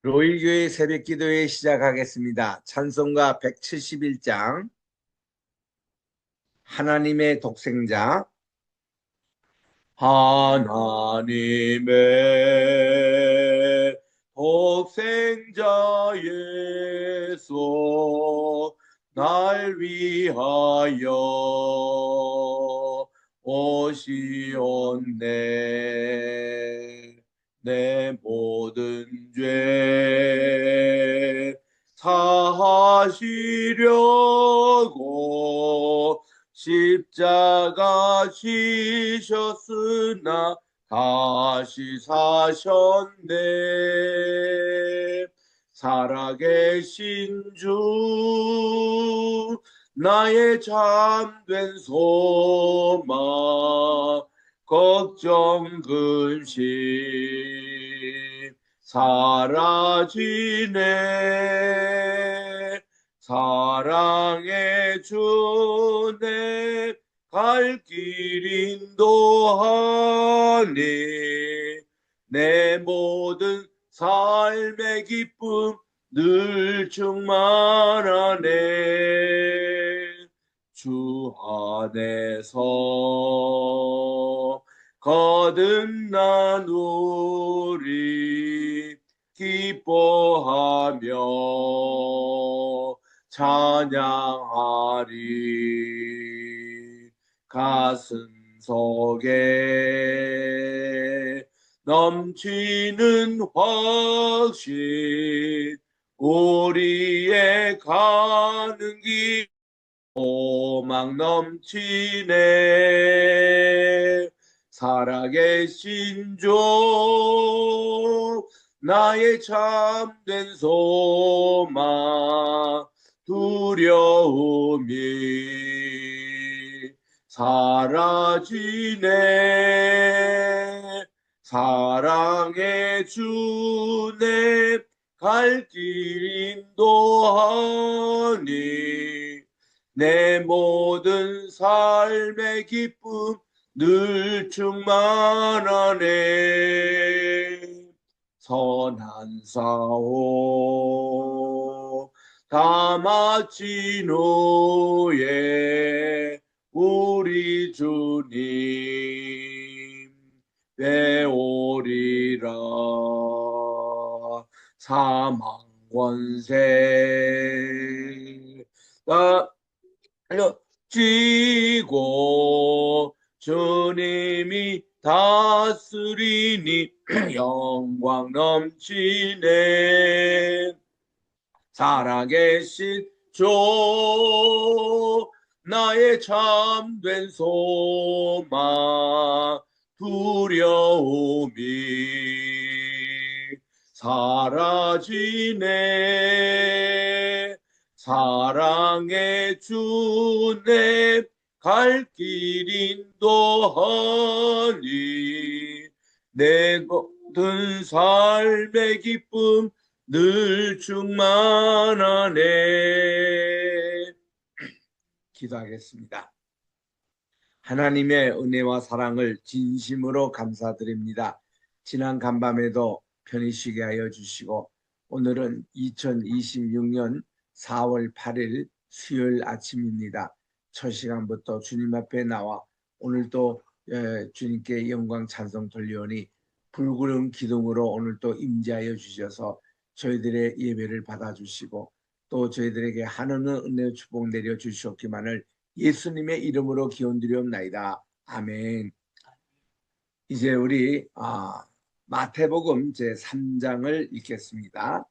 로일교회 새벽기도회 시작하겠습니다. 찬송가 171장 하나님의 독생자. 하나님의 독생자 예수 날 위하여 오시온네. 내 모든 죄 사하시려고 십자가 지셨으나 다시 사셨네. 살아계신 주 나의 참된 소망 걱정 근심 사라지네. 사랑의 주내 갈 길 인도하니 내 모든 삶의 기쁨 늘 충만하네. 주 안에서 거듭나누리 기뻐하며 찬양하리. 가슴 속에 넘치는 확신 우리의 가는 길 소망 넘치네. 살아계신 주 나의 참된 소망 두려움이 사라지네. 사랑의 주내 갈 길 인도하니 내 모든 삶의 기쁨 늘 충만하네. 선한 싸움 다 마친 후에 우리 주님 배우리라. 사망 권세 쥐고 주님이 다스리니 영광 넘치네. 살아계신 주 나의 참된 소망 두려움이 사라지네. 사랑의 주내 갈 길 인도하니 내 모든 삶의 기쁨 늘 충만하네. 기도하겠습니다. 하나님의 은혜와 사랑을 진심으로 감사드립니다. 지난 간밤에도 편히 쉬게 하여 주시고 오늘은 2026년 4월 8일 수요일 아침입니다. 첫 시간부터 주님 앞에 나와 오늘도 주님께 영광 찬송 돌려오니 불구른 기둥으로 오늘도 임재하여 주셔서 저희들의 예배를 받아주시고 또 저희들에게 하늘의 은혜 축복 내려 주시옵기만을 예수님의 이름으로 기원드리옵나이다. 아멘. 이제 우리 마태복음 제3장을 읽겠습니다.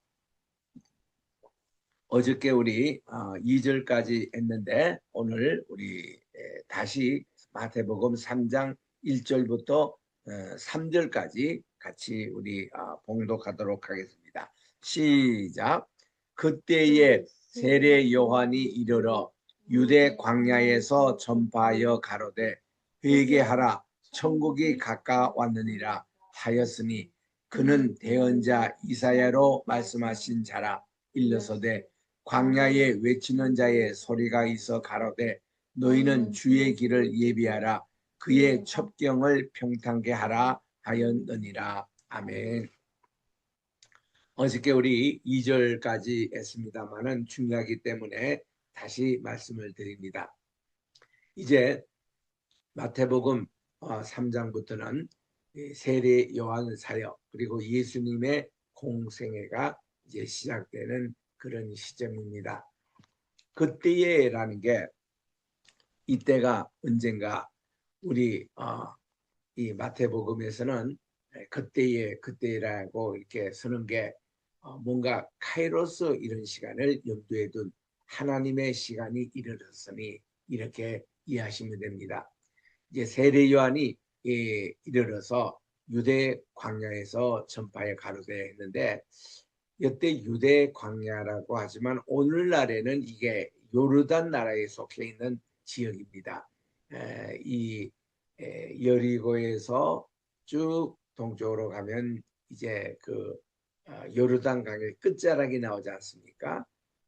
어저께 우리 2절까지 했는데 오늘 우리 다시 마태복음 3장 1절부터 3절까지 같이 우리 봉독하도록 하겠습니다. 시작. 그때에 세례 요한이 이르러 유대 광야에서 전파하여 가로되 회개하라 천국이 가까웠느니라 하였으니 그는 대언자 이사야로 말씀하신 자라. 일러서되 광야에 외치는 자의 소리가 있어 가로되 너희는 주의 길을 예비하라 그의 첩경을 평탄케 하라 하였느니라. 아멘. 어저께 우리 2절까지 했습니다만은 중요하기 때문에 다시 말씀을 드립니다. 이제 마태복음 3장부터는 세례 요한 사역 그리고 예수님의 공생애가 이제 시작되는 그런 시점입니다. 그때에라는 게 이때가 언젠가 우리 이 마태복음에서는 그때라고 이렇게 쓰는 게 뭔가 카이로스 이런 시간을 염두에 둔 하나님의 시간이 이르렀으니 이렇게 이해하시면 됩니다. 이제 세례 요한이 이르러서 유대 광야에서 전파에 가로되 했는데 이때 유대 광야라고 하지만 오늘날에는 이게 요르단 나라에 속해 있는 지역입니다. 이 여리고에서 쭉 동쪽으로 가면 이제 그 요르단 강의 끝자락이 나오지 않습니까?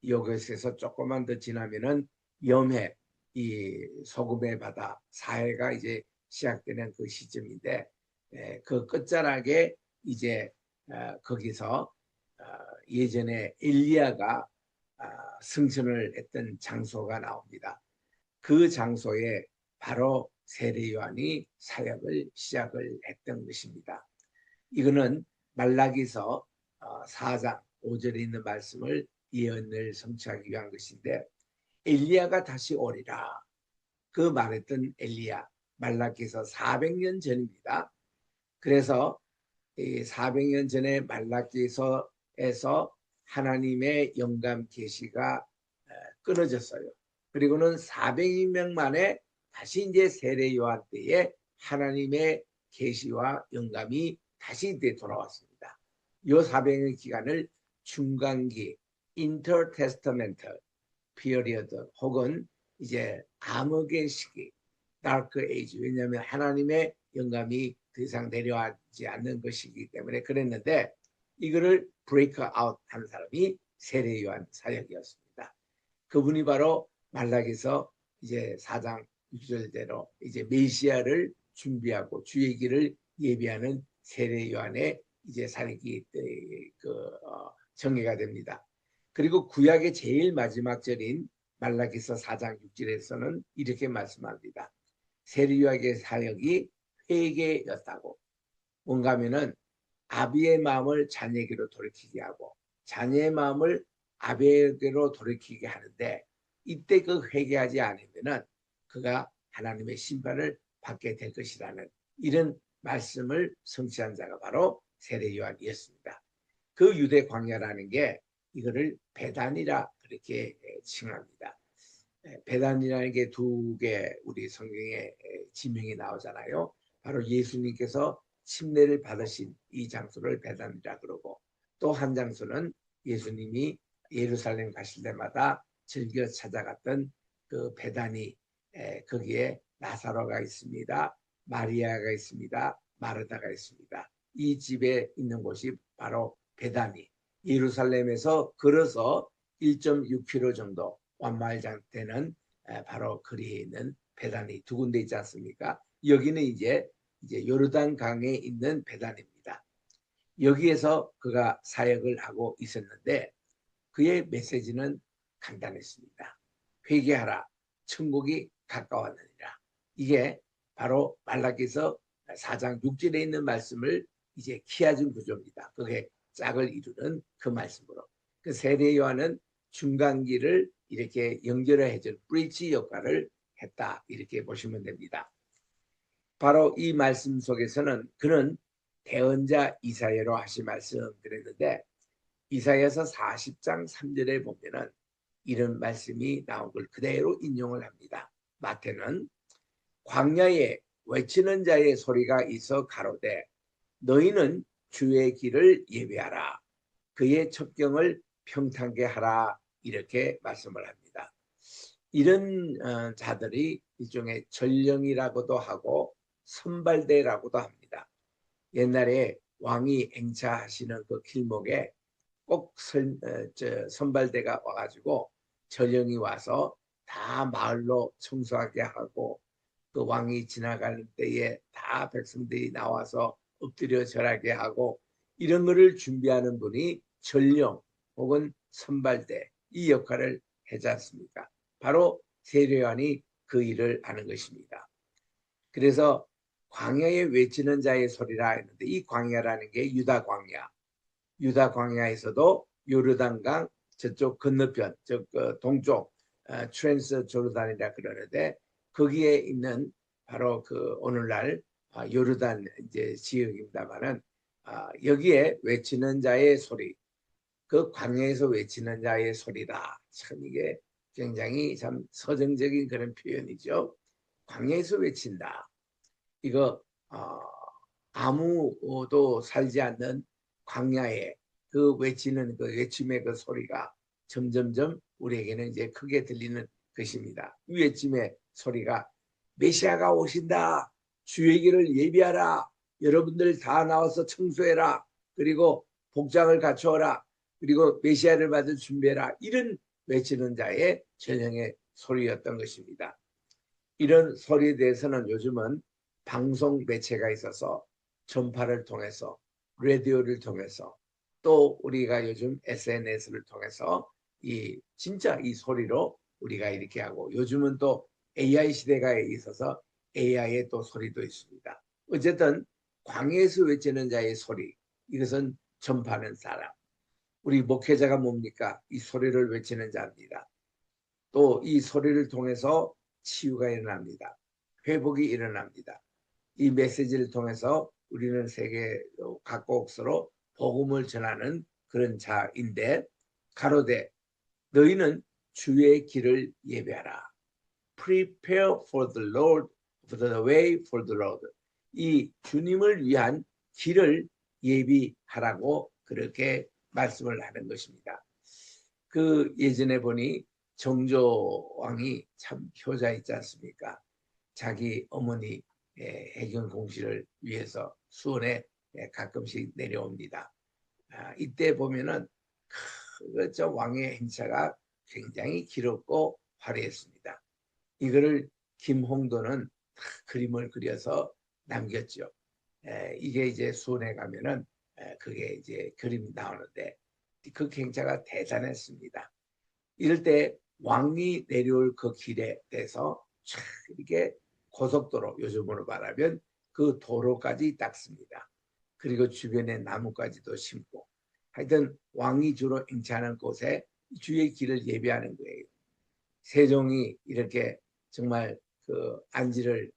여기에서 조금만 더 지나면은 염해, 이 소금의 바다, 사해가 이제 시작되는 그 시점인데 그 끝자락에 이제 거기서 예전에 엘리야가 승천을 했던 장소가 나옵니다. 그 장소에 바로 세례 요한이 사역을 시작을 했던 것입니다. 이거는 말라기서 4장 5절에 있는 말씀을 예언을 성취하기 위한 것인데 엘리야가 다시 오리라 그 말했던 엘리야 말라기서 400년 전입니다. 그래서 400년 전에 말라기서에서 하나님의 영감 계시가 끊어졌어요. 그리고는 400년 만에 다시 이제 세례 요한 때에 하나님의 계시와 영감이 다시 돌아왔습니다. 이 400년 기간을 중간기, intertestamental period 혹은 이제 암흑의 시기, dark age. 왜냐하면 하나님의 영감이 더 이상 내려오지 않는 것이기 때문에 그랬는데 이거를 브레이크 아웃 한 사람이 세례 요한 사역이었습니다. 그분이 바로 말라기서 이제 4장 6절대로 이제 메시아를 준비하고 주의 길을 예비하는 세례 요한의 이제 사역이 정해가 됩니다. 그리고 구약의 제일 마지막 절인 말라기서 4장 6절에서는 이렇게 말씀합니다. 세례 요한의 사역이 회개였다고. 뭔가 하면은 아비의 마음을 자녀에게로 돌이키게 하고 자녀의 마음을 아비에게로 돌이키게 하는데 이때 그 회개하지 않으면은 그가 하나님의 심판을 받게 될 것이라는 이런 말씀을 성취한 자가 바로 세례 요한이었습니다. 그 유대 광야라는 게 이거를 베단이라 그렇게 칭합니다. 베단이라는 게 두 개 우리 성경에 지명이 나오잖아요. 바로 예수님께서 침례를 받으신 이 장소를 베단이라 그러고 또 한 장소는 예수님이 예루살렘 가실 때마다 즐겨 찾아갔던 그 베다니 거기에 나사로가 있습니다. 마리아가 있습니다. 마르다가 있습니다. 이 집에 있는 곳이 바로 베다니. 예루살렘에서 걸어서 1.6km 정도 완마일 되는 바로 거리에 있는 베다니 두 군데 있지 않습니까? 여기는 이제 요르단 강에 있는 베단입니다. 여기에서 그가 사역을 하고 있었는데 그의 메시지는 간단했습니다. 회개하라. 천국이 가까웠느니라. 이게 바로 말라기서 4장 6절에 있는 말씀을 이제 키워준 구조입니다. 그게 짝을 이루는 그 말씀으로. 그 세례 요한은 중간기를 이렇게 연결해준 브릿지 역할을 했다. 이렇게 보시면 됩니다. 바로 이 말씀 속에서는 그는 대언자 이사야로 하신 말씀 그랬는데 이사야서 40장 3절에 보면은 이런 말씀이 나온 걸 그대로 인용을 합니다. 마태는 광야에 외치는 자의 소리가 있어 가로되 너희는 주의 길을 예배하라. 그의 첩경을 평탄게 하라. 이렇게 말씀을 합니다. 이런 자들이 일종의 전령이라고도 하고 선발대라고도 합니다. 옛날에 왕이 행차하시는 그 길목에 꼭 선발대가 와가지고 전령이 와서 다 마을로 청소하게 하고 그 왕이 지나가는 때에 다 백성들이 나와서 엎드려 절하게 하고 이런 거를 준비하는 분이 전령 혹은 선발대 이 역할을 하지 않습니까? 바로 세례요한이 그 일을 하는 것입니다. 그래서 광야에 외치는 자의 소리라 했는데 이 광야라는 게 유다 광야. 유다 광야에서도 요르단강 저쪽 건너편, 동쪽 트랜스 조르단이라 그러는데 거기에 있는 바로 그 오늘날 요르단 이제 지역입니다만은 여기에 외치는 자의 소리, 그 광야에서 외치는 자의 소리다. 참 이게 굉장히 참 서정적인 그런 표현이죠. 광야에서 외친다. 이거 아무도 살지 않는 광야에 그 외치는 그 외침의 그 소리가 점점점 우리에게는 이제 크게 들리는 것입니다. 이 외침의 소리가 메시아가 오신다. 주의 길을 예비하라. 여러분들 다 나와서 청소해라. 그리고 복장을 갖추어라. 그리고 메시아를 받을 준비해라. 이런 외치는 자의 전형의 소리였던 것입니다. 이런 소리에 대해서는 요즘은 방송 매체가 있어서 전파를 통해서 라디오를 통해서 또 우리가 요즘 SNS를 통해서 진짜 이 소리로 우리가 이렇게 하고 요즘은 또 AI 시대가 있어서 AI의 또 소리도 있습니다. 어쨌든 광야에서 외치는 자의 소리 이것은 전파하는 사람 우리 목회자가 뭡니까? 이 소리를 외치는 자입니다. 또 이 소리를 통해서 치유가 일어납니다. 회복이 일어납니다. 이 메시지를 통해서 우리는 세계 각곳으로 복음을 전하는 그런 자인데 가로되 너희는 주의 길을 예배하라. Prepare for the Lord, for the way for the Lord. 이 주님을 위한 길을 예비하라고 그렇게 말씀을 하는 것입니다. 그 예전에 보니 정조왕이 참 효자 있지 않습니까? 자기 어머니 해경 공시를 위해서 수원에 가끔씩 내려옵니다. 이때 보면은 저 왕의 행차가 굉장히 길었고 화려했습니다. 이거를 김홍도는 그림을 그려서 남겼죠. 이게 이제 수원에 가면은 그게 이제 그림이 나오는데 그 행차가 대단했습니다. 이럴 때 왕이 내려올 그 길에 대해서 이렇게 고속도로 요즘으로 말하면 그 도로까지 닦습니다. 그리고 주변에 나무까지도 심고 하여튼 왕이 주로 행차하는 곳에 주의 길을 예비하는 거예요. 세종이 이렇게 정말 그 안지를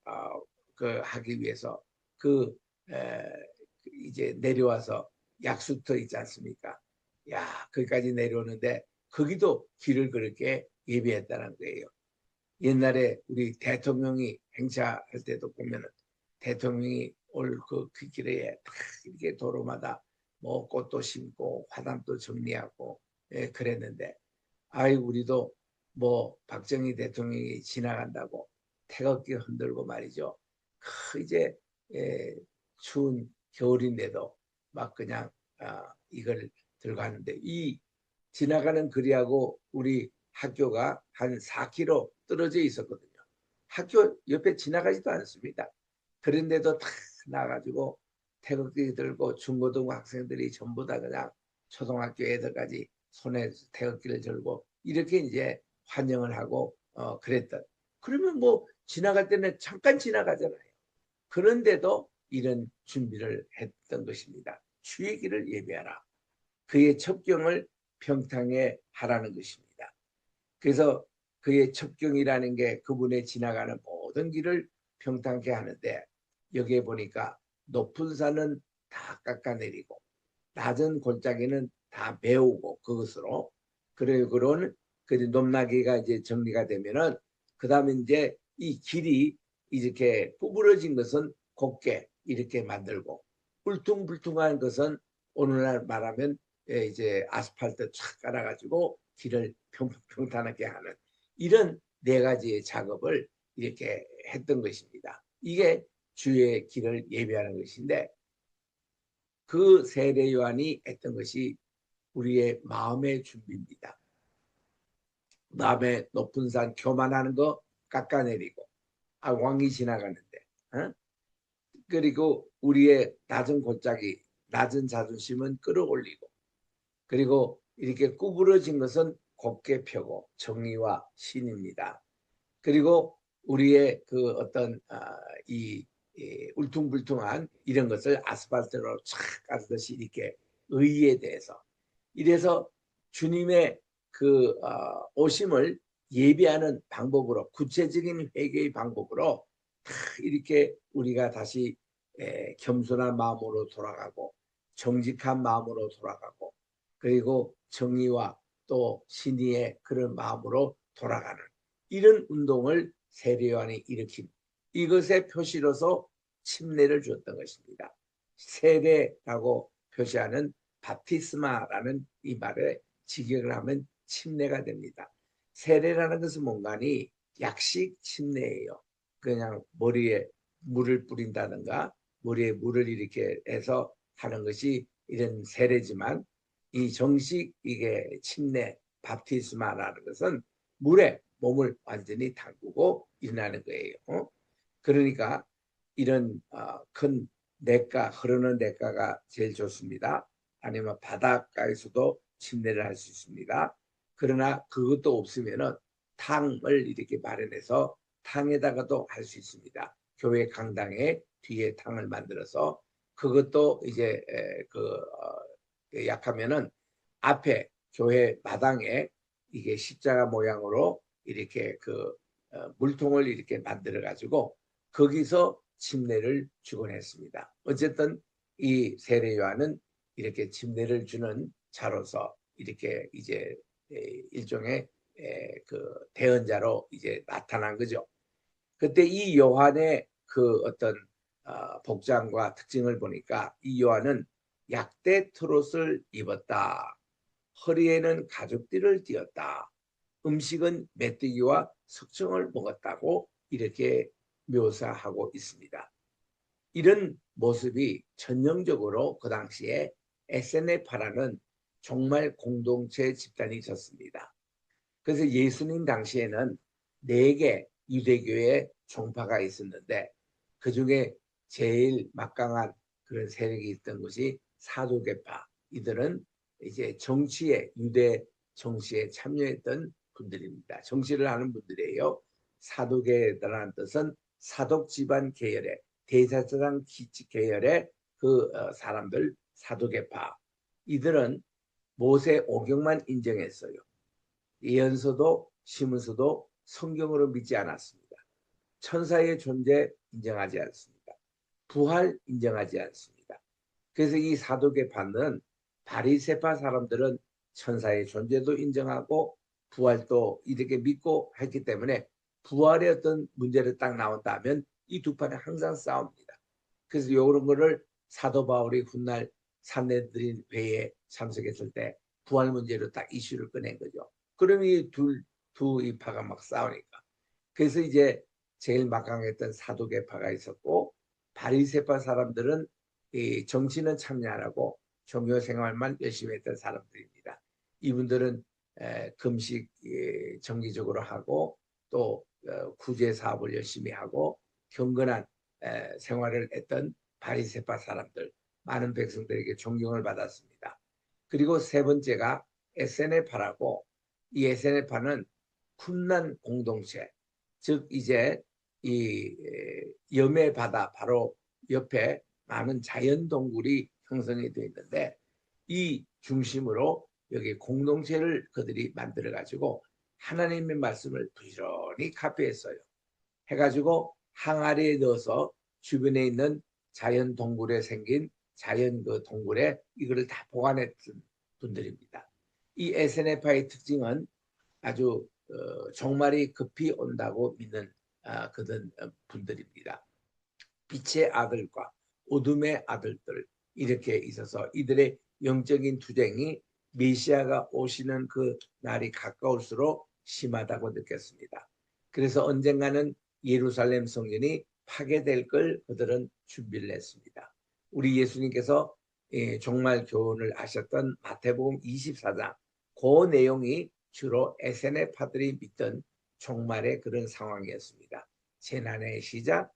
그 하기 위해서 그 이제 내려와서 약수터 있지 않습니까? 야 거기까지 내려오는데 거기도 길을 그렇게 예비했다는 거예요. 옛날에 우리 대통령이 행차할 때도 보면은 대통령이 올 그 길에 이렇게 도로마다 뭐 꽃도 심고 화단도 정리하고 그랬는데 아이 우리도 뭐 박정희 대통령이 지나간다고 태극기 흔들고 말이죠. 이제 추운 겨울인데도 막 그냥 이걸 들고 하는데 이 지나가는 거리하고 우리 학교가 한 4km 떨어져 있었거든요. 학교 옆에 지나가지도 않습니다. 그런데도 다 나가지고 태극기 들고 중고등 학생들이 전부 다 그냥 초등학교 애들까지 손에 태극기를 들고 이렇게 이제 환영을 하고 그랬던. 그러면 뭐 지나갈 때는 잠깐 지나가잖아요. 그런데도 이런 준비를 했던 것입니다. 주의 길을 예배하라. 그의 첩경을 평탄에 하라는 것입니다. 그래서 그의 첩경이라는 게 그분의 지나가는 모든 길을 평탄케 하는데 여기에 보니까 높은 산은 다 깎아내리고 낮은 골짜기는 다 메우고 그것으로 그래 그런 그 높낮이가 이제 정리가 되면은 그 다음에 이제 이 길이 이렇게 구부러진 것은 곱게 이렇게 만들고 울퉁불퉁한 것은 오늘날 말하면 이제 아스팔트 촥 깔아가지고 길을 평탄하게 하는 이런 네 가지의 작업을 이렇게 했던 것입니다. 이게 주의 길을 예비하는 것인데 그 세례 요한이 했던 것이 우리의 마음의 준비입니다. 마음의 높은 산 교만하는 거 깎아내리고 왕이 지나가는데 그리고 우리의 낮은 골짜기 낮은 자존심은 끌어올리고 그리고 이렇게 구부러진 것은 곱게 펴고 정의와 신입니다. 그리고 우리의 그 어떤 이 울퉁불퉁한 이런 것을 아스팔트로 촥 깔듯이 이렇게 의에 대해서 이래서 주님의 그 오심을 예비하는 방법으로 구체적인 회개의 방법으로 이렇게 우리가 다시 겸손한 마음으로 돌아가고 정직한 마음으로 돌아가고 그리고 정의와 또 신의의 그런 마음으로 돌아가는 이런 운동을 세례요한이 일으킨 이것의 표시로서 침례를 주었던 것입니다. 세례라고 표시하는 바티스마라는 이 말에 직역을 하면 침례가 됩니다. 세례라는 것은 뭔가니 약식 침례예요. 그냥 머리에 물을 뿌린다든가 머리에 물을 이렇게 해서 하는 것이 이런 세례지만 이 정식 이게 침례 바티스마라는 것은 물에 몸을 완전히 담그고 일어나는 거예요. 그러니까 이런 큰 냇가 흐르는 냇가가 제일 좋습니다. 아니면 바닷가에서도 침례를 할 수 있습니다. 그러나 그것도 없으면은 탕을 이렇게 마련해서 탕에다가도 할 수 있습니다. 교회 강당에 뒤에 탕을 만들어서 그것도 이제 약하면은 앞에 교회 마당에 이게 십자가 모양으로 이렇게 물통을 이렇게 만들어 가지고 거기서 침례를 주곤 했습니다. 어쨌든 이 세례 요한은 이렇게 침례를 주는 자로서 이렇게 이제 일종의 그 대언자로 이제 나타난 거죠. 그때 이 요한의 그 어떤 복장과 특징을 보니까 이 요한은 약대 트롯을 입었다. 허리에는 가죽띠를 띠었다. 음식은 메뚜기와 석청을 먹었다고 이렇게 묘사하고 있습니다. 이런 모습이 전형적으로 그 당시에 SNF라는 정말 공동체 집단이 있었습니다. 그래서 예수님 당시에는 4개 유대교의 종파가 있었는데 그중에 제일 막강한 그런 세력이 있던 것이 사도계파. 이들은 이제 정치에 유대 정치에 참여했던 분들입니다. 정치를 하는 분들이에요. 사도계라는 뜻은 사독 집안 계열의 대제사장 계열의 그 사람들 사도계파. 이들은 모세 오경만 인정했어요. 예언서도 시문서도 성경으로 믿지 않았습니다. 천사의 존재 인정하지 않습니다. 부활 인정하지 않습니다. 그래서 이 사도계파는 바리새파 사람들은 천사의 존재도 인정하고 부활도 이렇게 믿고 했기 때문에 부활의 어떤 문제를 딱 나온다면 이 두 판은 항상 싸웁니다. 그래서 이런 거를 사도 바울이 훗날 산헤드린 회의에 참석했을 때 부활 문제로 딱 이슈를 꺼낸 거죠. 그럼 이 두 이파가 막 싸우니까. 그래서 이제 제일 막강했던 사도계파가 있었고 바리새파 사람들은 이 정치는 참여 안 하고 종교 생활만 열심히 했던 사람들입니다. 이분들은 금식 정기적으로 하고 또 구제 사업을 열심히 하고 경건한 생활을 했던 바리새파 사람들 많은 백성들에게 존경을 받았습니다. 그리고 세 번째가 SNF파라고 이 SNF파는 쿰난 공동체 즉 이제 이 염해 바다 바로 옆에 많은 자연 동굴이 형성이 되어 있는데 이 중심으로 여기 공동체를 그들이 만들어 가지고 하나님의 말씀을 부지런히 카피했어요. 해가지고 항아리에 넣어서 주변에 있는 자연 동굴에 생긴 자연 그 동굴에 이거를 다 보관했던 분들입니다. 이 SNF의 특징은 아주 종말이 급히 온다고 믿는 그런 분들입니다. 빛의 아들과 어둠의 아들들 이렇게 있어서 이들의 영적인 투쟁이 메시아가 오시는 그 날이 가까울수록 심하다고 느꼈습니다. 그래서 언젠가는 예루살렘 성전이 파괴될 걸 그들은 준비를 했습니다. 우리 예수님께서 종말 교훈을 하셨던 마태복음 24장 그 내용이 주로 SNF파들이 믿던 종말의 그런 상황이었습니다. 재난의 시작,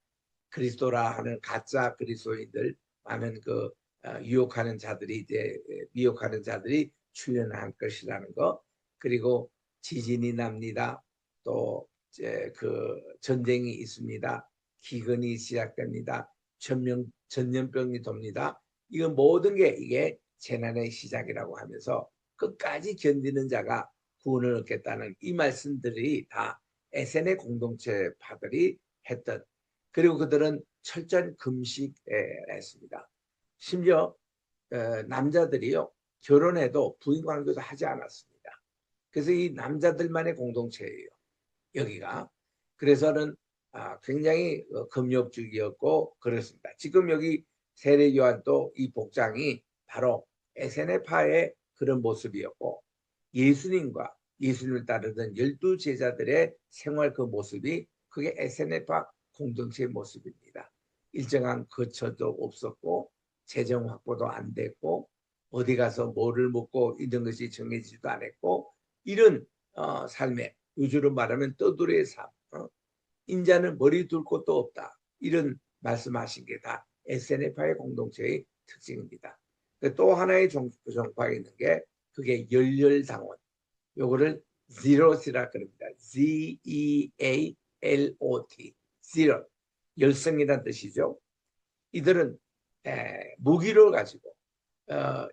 그리스도라 하는 가짜 그리스도인들 많은 그 유혹하는 자들이 이제 미혹하는 자들이 출현한 것이라는 거, 그리고 지진이 납니다. 또 이제 그 전쟁이 있습니다. 기근이 시작됩니다. 전염병이 돕니다. 이건 모든 게 이게 재난의 시작이라고 하면서 끝까지 견디는 자가 구원을 얻겠다는 이 말씀들이 다 에센의 공동체파들이 했던, 그리고 그들은 철저한 금식에 했습니다. 심지어 남자들이요 결혼해도 부인 관계도 하지 않았습니다. 그래서 이 남자들만의 공동체예요 여기가. 그래서는 굉장히 금욕적이었고 그렇습니다. 지금 여기 세례요한도 이 복장이 바로 에세네파의 그런 모습이었고, 예수님과 예수님을 따르던 12제자들의 생활 그 모습이 그게 에세네파 공동체의 모습입니다. 일정한 거처도 없었고 재정 확보도 안 됐고 어디 가서 뭐를 먹고 이런 것이 정해지지도 않았고, 이런 삶에 요즘으로 말하면 떠돌이의 삶, 인자는 머리 둘 곳도 없다, 이런 말씀하신 게 다 SNF의 공동체의 특징입니다. 또 하나의 종파가 있는 게 그게 열렬당원, 요거를 zealot이라 그럽니다. Z-E-A-L-O-T, zealot, 열성이라는 뜻이죠. 이들은 무기를 가지고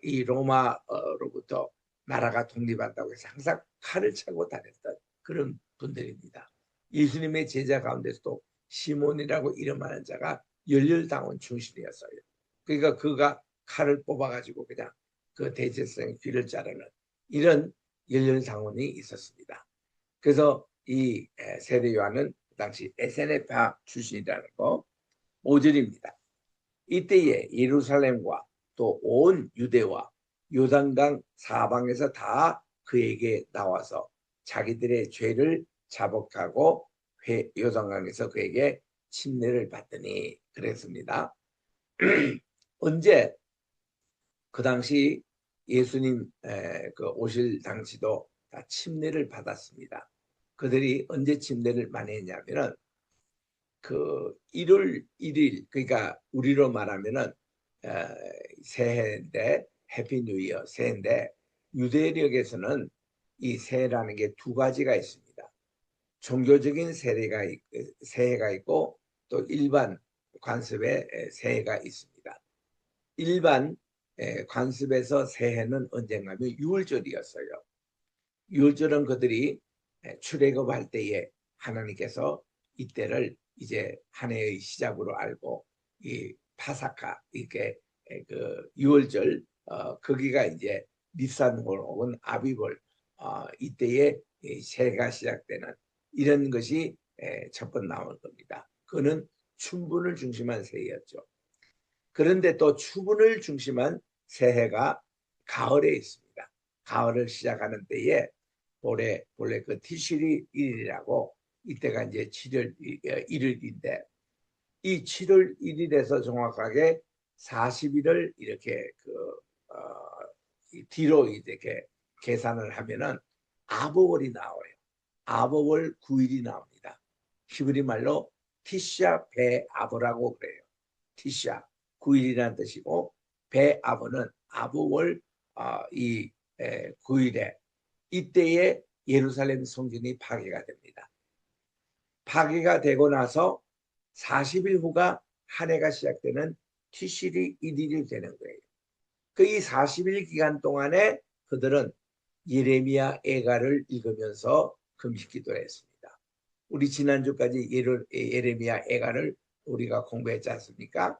이 로마로부터 나라가 독립한다고 해서 항상 칼을 차고 다녔던 그런 분들입니다. 예수님의 제자 가운데서도 시몬이라고 이름하는 자가 열렬당원 출신이었어요. 그러니까 그가 칼을 뽑아가지고 그냥 그 대제사장의 귀를 자르는 이런 열렬당원이 있었습니다. 그래서 이 세례 요한은 그 당시 에세네파 출신이라는 거. 5절입니다. 이때에 예루살렘과 또 온 유대와 요단강 사방에서 다 그에게 나와서 자기들의 죄를 자복하고 요단강에서 그에게 침례를 받더니 그랬습니다. 언제 그 당시 예수님 그 오실 당시도 다 침례를 받았습니다. 그들이 언제 침례를 많이 했냐면은 그 1월 1일, 그러니까 우리로 말하면은 새해인데 해피 뉴 이어 새해인데, 유대력에서는 이 새해라는 게 두 가지가 있습니다. 종교적인 새해가 있고 또 일반 관습의 새해가 있습니다. 일반 관습에서 새해는 언젠가면 6월절이었어요. 6월절은 그들이 출애굽할 때에 하나님께서 이때를 이제 한 해의 시작으로 알고 이 파사카 이렇게 그 6월절 거기가 이제 니산월 혹은 아비월 이때에 새해가 시작되는 이런 것이 첫 번 나오는 겁니다. 그거는 춘분을 중심한 새해였죠. 그런데 또 추분을 중심한 새해가 가을에 있습니다. 가을을 시작하는 때에 원래 그 티시리 1일이라고 이때가 이제 7월 1일인데 이 7월 1일에서 정확하게 40일을 이렇게 뒤로 이렇게 계산을 하면은 아보월이 나와요. 아보월 9일이 나옵니다. 히브리 말로 티샤 베아브라고 그래요. 티샤 9일이라는 뜻이고 베아브는 아보월 이 9일에 이때에 예루살렘 성전이 파괴가 됩니다. 파괴가 되고 나서 40일 후가 한 해가 시작되는 티시리 1일이 되는 거예요. 그 이 40일 기간 동안에 그들은 예레미야 애가를 읽으면서 금식기도를 했습니다. 우리 지난주까지 예레미야 애가를 우리가 공부했지 않습니까?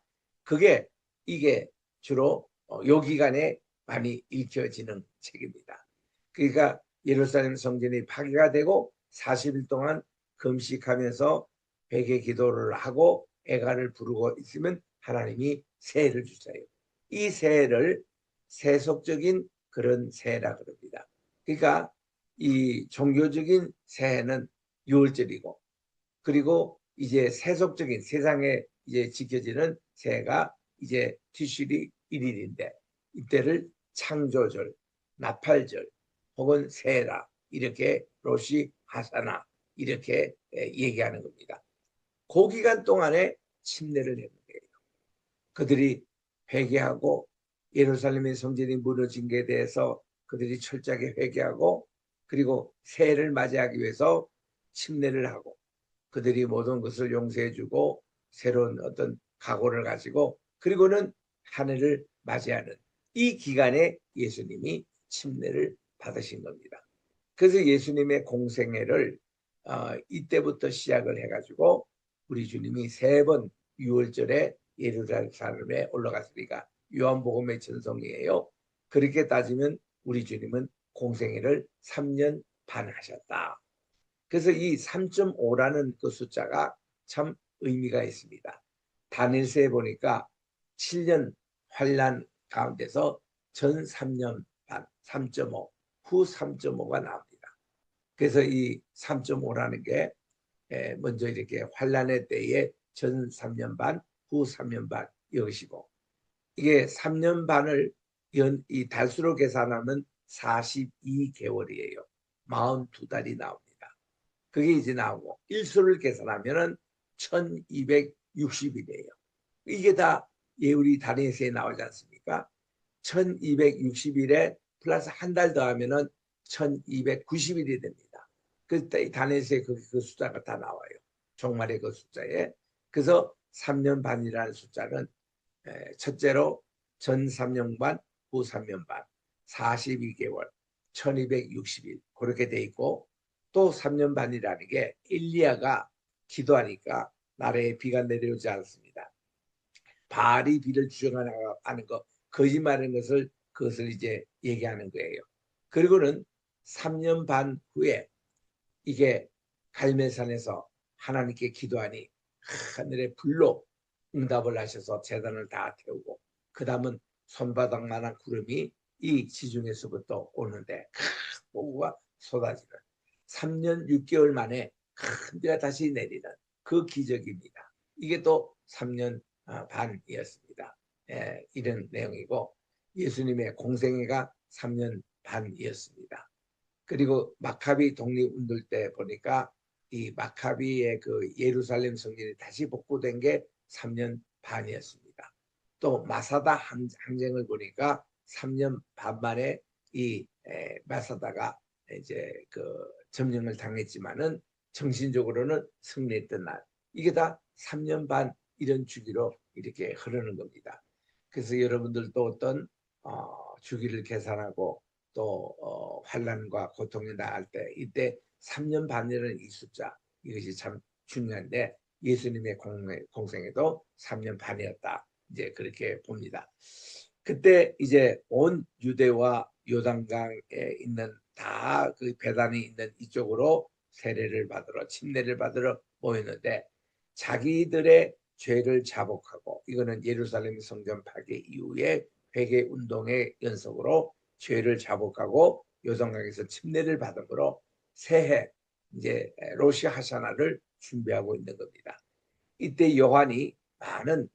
이게 주로 요 기간에 많이 읽혀지는 책입니다. 그러니까 예루살렘 성전이 파괴가 되고 40일 동안 금식하면서 회개 기도를 하고 애가를 부르고 있으면 하나님이 새해를 주세요. 이 새해를 세속적인 그런 새해라 그럽니다. 그러니까 이 종교적인 새해는 6월절이고, 그리고 이제 세속적인 세상에 이제 지켜지는 새해가 이제 티슈리 1일인데 이때를 창조절, 나팔절 혹은 새해라 이렇게 로시 하사나 이렇게 얘기하는 겁니다. 그 기간 동안에 침례를 했는 거예요. 그들이 회개하고 예루살렘의 성전이 무너진 것에 대해서 그들이 철저하게 회개하고 그리고 새해를 맞이하기 위해서 침례를 하고 그들이 모든 것을 용서해주고 새로운 어떤 각오를 가지고 그리고는 한 해를 맞이하는 이 기간에 예수님이 침례를 받으신 겁니다. 그래서 예수님의 공생애를 이때부터 시작을 해가지고 우리 주님이 3번 6월절에 예루살렘에 올라갔으니까 요한복음의 전성이에요. 그렇게 따지면 우리 주님은 공생애를 3년 반 하셨다. 그래서 이 3.5라는 그 숫자가 참 의미가 있습니다. 다니엘서에 보니까 7년 환란 가운데서 전 3년 반, 3.5, 후 3.5가 나옵니다. 그래서 이 3.5라는 게 먼저 이렇게 환란의 때에 전 3년 반, 후 3년 반 이것이고 이게 3년 반을 이 달수로 계산하면 42개월이에요. 42달이 나옵니다. 그게 이제 나오고 일수를 계산하면은 1260일이에요. 이게 다 우리 다니엘서에 나오지 않습니까? 1260일에 플러스 한 달 더하면은 1290일이 됩니다. 그때 다니엘서에 그 숫자가 다 나와요. 종말의 그 숫자에. 그래서 3년 반이라는 숫자는 첫째로 전 3년 반, 후 3년 반, 42개월, 1260일 그렇게 돼 있고 또 3년 반이라는 게 엘리야가 기도하니까 나라에 비가 내려오지 않습니다. 바알이 비를 주장하는 거 거짓말하는 것을 그것을 이제 얘기하는 거예요. 그리고는 3년 반 후에 이게 갈멜산에서 하나님께 기도하니 하늘의 불로 응답을 하셔서 제단을 다 태우고 그 다음은 손바닥만한 구름이 이 지중에서부터 오는데 큰 폭우가 쏟아지는 3년 6개월 만에 큰 비가 다시 내리는 그 기적입니다. 이게 또 3년 반이었습니다. 이런 내용이고 예수님의 공생애가 3년 반이었습니다. 그리고 마카비 독립운동 때 보니까 이 마카비의 그 예루살렘 성전이 다시 복구된 게 3년 반이었습니다. 또 마사다 항쟁을 보니까 3년 반 만에 이 마사다가 이제 그 점령을 당했지만은 정신적으로는 승리했던 날. 이게 다 3년 반 이런 주기로 이렇게 흐르는 겁니다. 그래서 여러분들도 어떤 주기를 계산하고 또 환란과 고통이 나갈 때 이때 3년 반이라는 이 숫자 이것이 참 중요한데 예수님의 공생에도 3년 반이었다. 이제 그렇게 봅니다. 그때 이제 온 유대와 요단강에 있는 다 그 배단이 있는 이쪽으로 세례를 받으러 침례를 받으러 모였는데 자기들의 죄를 자복하고 이거는 예루살렘 성전 파괴 이후에 회개 운동의 연속으로 죄를 자복하고 요단강에서 침례를 받음으로 새해 이제 로시 하샤나를 준비하고 있는 겁니다. 이때 요한이 많은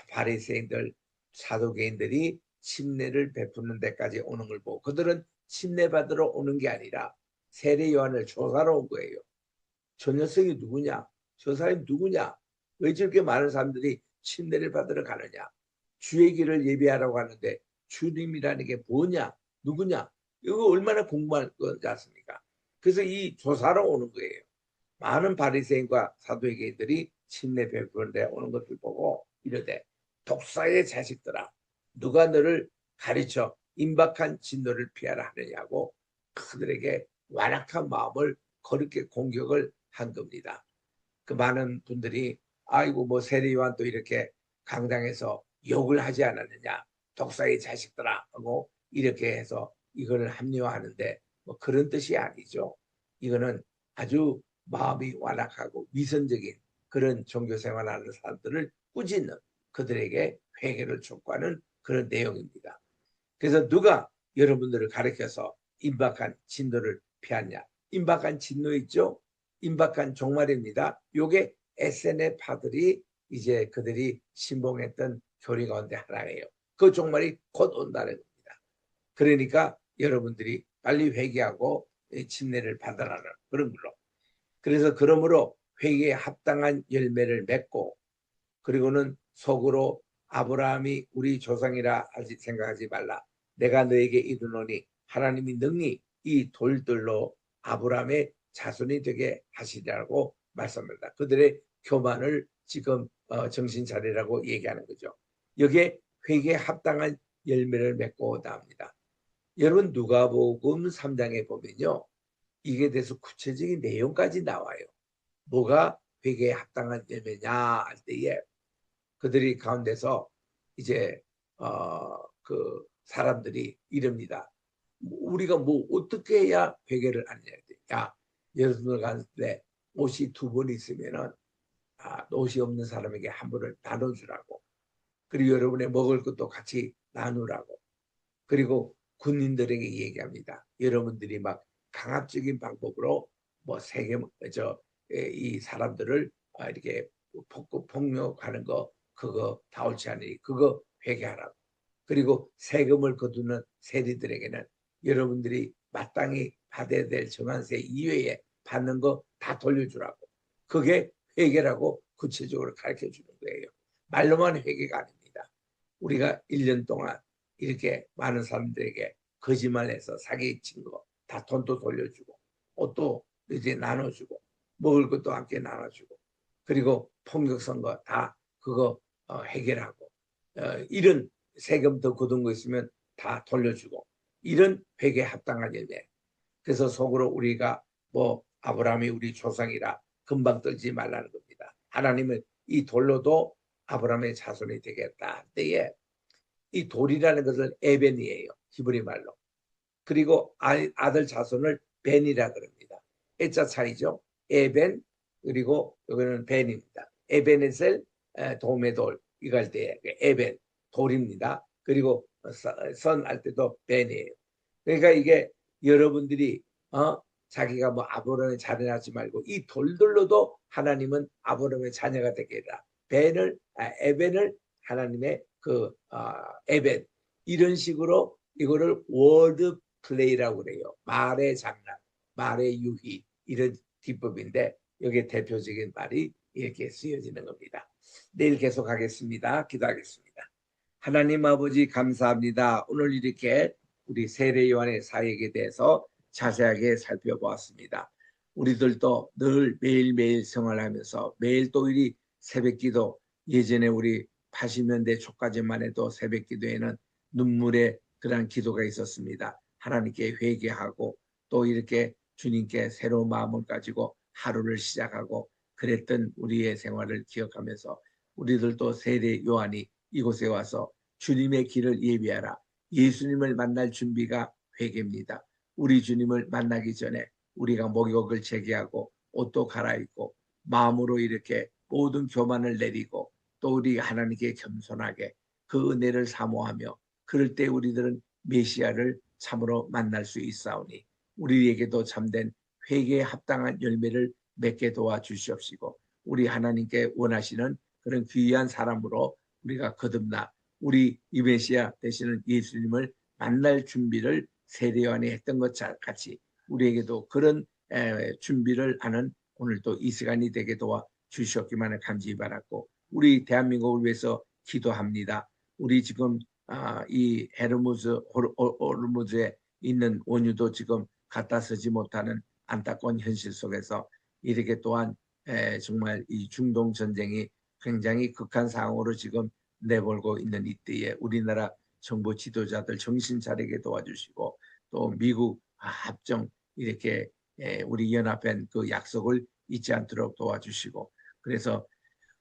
바리새인들 사도개인들이 침례를 베푸는 데까지 오는 걸 보고 그들은 침례 받으러 오는 게 아니라 세례 요한을 조사로 온 거예요. 저 녀석이 누구냐? 저 사람이 누구냐? 왜 저렇게 많은 사람들이 침례를 받으러 가느냐? 주의 길을 예비하라고 하는데 주님이라는 게 뭐냐? 누구냐? 이거 얼마나 궁금한 거지 않습니까? 그래서 이 조사로 오는 거예요. 많은 바리새인과 사도개인들이 침례 베푸는 데 오는 것을 보고 이르되 독사의 자식들아 누가 너를 가르쳐 임박한 진노를 피하라 하느냐고 그들에게 완악한 마음을 거룩게 공격을 한 겁니다. 그 많은 분들이 아이고 뭐 세례요한 또 이렇게 강당에서 욕을 하지 않았느냐 독사의 자식들아 하고 이렇게 해서 이거를 합리화하는데 뭐 그런 뜻이 아니죠. 이거는 아주 마음이 완악하고 위선적인 그런 종교 생활하는 사람들을 꾸짖는 그들에게 회개를 촉구하는 그런 내용입니다. 그래서 누가 여러분들을 가르쳐서 임박한 진노를 피하냐? 임박한 진노 있죠? 임박한 종말입니다. 요게 SNF파들이 이제 그들이 신봉했던 교리 가운데 하나예요. 그 종말이 곧 온다는 겁니다. 그러니까 여러분들이 빨리 회개하고 침례를 받아라는 그런 걸로. 그래서 그러므로 회개에 합당한 열매를 맺고 그리고는 속으로 아브라함이 우리 조상이라 생각하지 말라. 내가 너에게 이르노니 하나님이 능히 이 돌들로 아브라함의 자손이 되게 하시리라고 말씀합니다. 그들의 교만을 지금 정신 차리라고 얘기하는 거죠. 여기에 회개에 합당한 열매를 맺고 나옵니다. 여러분 누가복음 3장에 보면요. 이게 대해서 구체적인 내용까지 나와요. 뭐가 회개에 합당한 열매냐 할 때에 그들이 가운데서 이제 그 사람들이 이럽니다. 우리가 뭐 어떻게 해야 회개를 하느냐. 야, 여러분들 가는데 옷이 2번 있으면은 옷이 없는 사람에게 한 번을 나눠주라고. 그리고 여러분의 먹을 것도 같이 나누라고. 그리고 군인들에게 얘기합니다. 여러분들이 막 강압적인 방법으로 뭐 세계 이 사람들을 이렇게 폭력하는 거 그거 다 옳지 않으니 그거 회개하라고. 그리고 세금을 거두는 세리들에게는 여러분들이 마땅히 받아야 될 정한세 이외에 받는 거 다 돌려주라고. 그게 회개라고 구체적으로 가르쳐 주는 거예요. 말로만 회개가 아닙니다. 우리가 1년 동안 이렇게 많은 사람들에게 거짓말해서 사기친 거 다 돈도 돌려주고 옷도 이제 나눠주고 먹을 것도 함께 나눠주고 그리고 폭력 선거 다 그거 해결하고 이런 세금 더 굳은 거 있으면 다 돌려주고 이런 회개에 합당한 열매. 그래서 속으로 우리가 뭐 아브라함이 우리 조상이라 금방 떨지 말라는 겁니다. 하나님은 이 돌로도 아브라함의 자손이 되겠다 할 때에 이 돌이라는 것은 에벤이에요. 히브리 말로. 그리고 아들 자손을 벤이라 그럽니다. 애자 차이죠. 에벤 그리고 여기는 벤입니다. 에벤에셀 도메돌 이갈 때 에벤 돌입니다. 그리고 선 할 때도 벤이에요. 그러니까 이게 여러분들이 자기가 뭐 아브라함의 자녀하지 말고 이 돌들로도 하나님은 아브라함의 자녀가 되게 해라. 에벤을 하나님의 에벤 이런 식으로 이거를 워드 플레이라고 그래요. 말의 장난, 말의 유희 이런 기법인데 여기에 대표적인 말이 이렇게 쓰여지는 겁니다. 내일 계속하겠습니다. 기도하겠습니다. 하나님 아버지 감사합니다. 오늘 이렇게 우리 세례 요한의 사역에 대해서 자세하게 살펴보았습니다. 우리들도 늘 매일매일 생활하면서 매일 또 이 새벽기도 예전에 우리 80년대 초까지만 해도 새벽기도에는 눈물의 그런 기도가 있었습니다. 하나님께 회개하고 또 이렇게 주님께 새로운 마음을 가지고 하루를 시작하고 그랬던 우리의 생활을 기억하면서 우리들도 세례 요한이 이곳에 와서 주님의 길을 예비하라. 예수님을 만날 준비가 회개입니다. 우리 주님을 만나기 전에 우리가 목욕을 제기하고 옷도 갈아입고 마음으로 이렇게 모든 교만을 내리고 또 우리 하나님께 겸손하게 그 은혜를 사모하며 그럴 때 우리들은 메시아를 참으로 만날 수 있사오니 우리에게도 참된 회개에 합당한 열매를 맺게 도와주시옵시고 우리 하나님께 원하시는 그런 귀한 사람으로 우리가 거듭나 우리 이 메시아 되시는 예수님을 만날 준비를 세례요한이 했던 것 같이 우리에게도 그런 준비를 하는 오늘도 이 시간이 되게 도와주시옵기만을 간절히 바랐고 우리 대한민국을 위해서 기도합니다. 우리 지금 이 호르무즈에 있는 원유도 지금 갖다 쓰지 못하는 안타까운 현실 속에서 이렇게 또한 정말 이 중동 전쟁이 굉장히 극한 상황으로 지금 내몰고 있는 이때에 우리나라 정부 지도자들 정신 차리게 도와주시고 또 미국 합정 이렇게 우리 연합한 그 약속을 잊지 않도록 도와주시고 그래서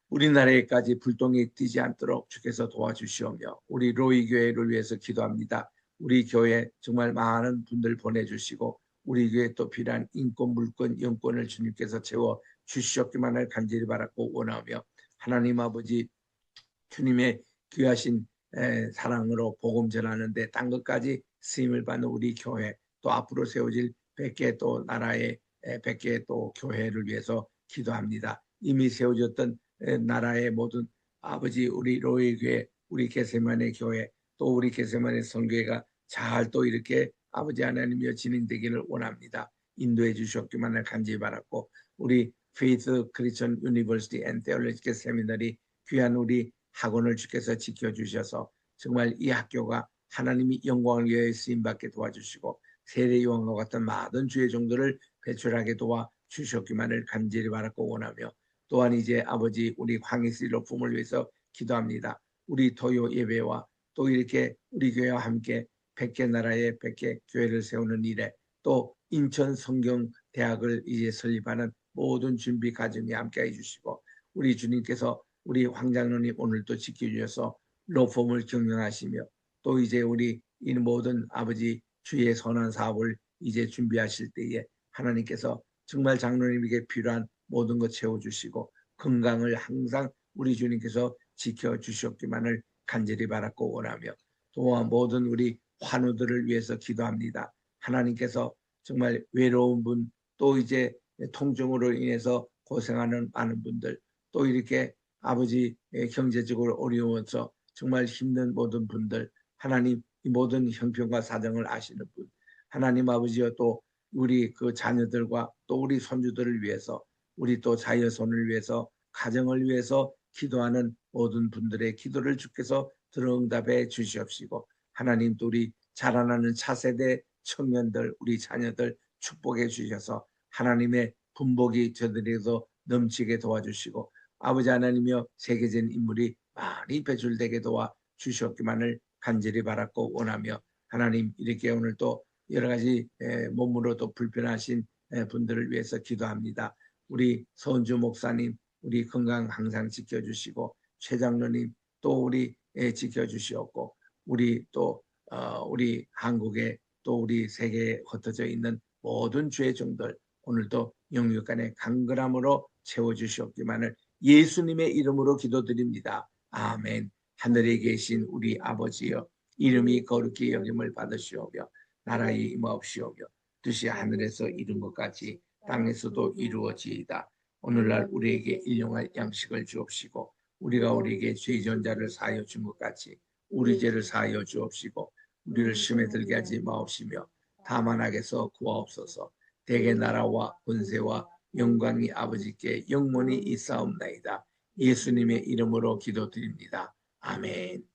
우리나라에까지 불똥이 튀지 않도록 주께서 도와주시오며 우리 로이 교회를 위해서 기도합니다. 우리 교회 정말 많은 분들 보내주시고 우리 교회 또 필요한 인권, 물권, 영권을 주님께서 채워 주시옵기만을 간절히 바라고 원하며 하나님 아버지 주님의 귀하신 사랑으로 복음 전하는데 딴 것까지 쓰임을 받는 우리 교회 또 앞으로 세워질 100개 또 나라의 100개 또 교회를 위해서 기도합니다. 이미 세워졌던 나라의 모든 아버지 우리 로이 교회 우리 게세마네 교회 또 우리 게세마네 선교회가 잘 또 이렇게 아버지 하나님이여 진행되기를 원합니다. 인도해 주셨기만을 간절히 바랐고 우리 페이스 크리스천 유니버시티 앤 테올로지컬 세미너리 귀한 우리 학원을 주께서 지켜주셔서 정말 이 학교가 하나님이 영광을 위하여 쓰임받게 도와주시고 세례 요한과 같은 많은 주의 종들을 배출하게 도와 주셨기만을 간절히 바라고 원하며 또한 이제 아버지 우리 황희스 높음을 위해서 기도합니다. 우리 토요 예배와 또 이렇게 우리 교회와 함께 100개 나라의 100개 교회를 세우는 일에 또 인천 성경대학을 이제 설립하는 모든 준비 과정에 함께해 주시고 우리 주님께서 우리 황장로님 오늘도 지켜주셔서 로펌을 경영하시며 또 이제 우리 이 모든 아버지 주의 선한 사업을 이제 준비하실 때에 하나님께서 정말 장로님에게 필요한 모든 것 채워주시고 건강을 항상 우리 주님께서 지켜주셨기만을 간절히 바랐고 원하며 또한 모든 우리 환우들을 위해서 기도합니다. 하나님께서 정말 외로운 분, 또 이제 통증으로 인해서 고생하는 많은 분들, 또 이렇게 아버지 경제적으로 어려워서 정말 힘든 모든 분들, 하나님 이 모든 형편과 사정을 아시는 분, 하나님 아버지여 또 우리 그 자녀들과 또 우리 손주들을 위해서 우리 또 자녀손을 위해서 가정을 위해서 기도하는 모든 분들의 기도를 주께서 들어응답해 주시옵시고 하나님 또 우리 자라나는 차세대 청년들 우리 자녀들 축복해 주셔서 하나님의 분복이 저들에게도 넘치게 도와주시고 아버지 하나님이여 세계적인 인물이 많이 배출되게 도와 주셨기만을 간절히 바랐고 원하며 하나님 이렇게 오늘 또 여러 가지 몸으로 또 불편하신 분들을 위해서 기도합니다. 우리 서은주 목사님 우리 건강 항상 지켜주시고 최 장로님 또 우리 지켜주시옵고 우리 또 우리 한국에 또 우리 세계에 흩어져 있는 모든 주의 종들 오늘도 영육간의 강건함으로 채워주시옵기만을 예수님의 이름으로 기도드립니다. 아멘. 하늘에 계신 우리 아버지여 이름이 거룩히 여김을 받으시오며 나라의 임하옵시오며 뜻이 하늘에서 이룬 것 같이 땅에서도 이루어지이다. 오늘날 우리에게 일용할 양식을 주옵시고 우리가 우리에게 죄 지은 자를 사하여 준 것 같이 우리 죄를 사하여 주옵시고 우리를 시험에 들게 하지 마옵시며 다만 악에서 구하옵소서. 대개 나라와 권세와 영광이 아버지께 영원히 있사옵나이다. 예수님의 이름으로 기도드립니다. 아멘.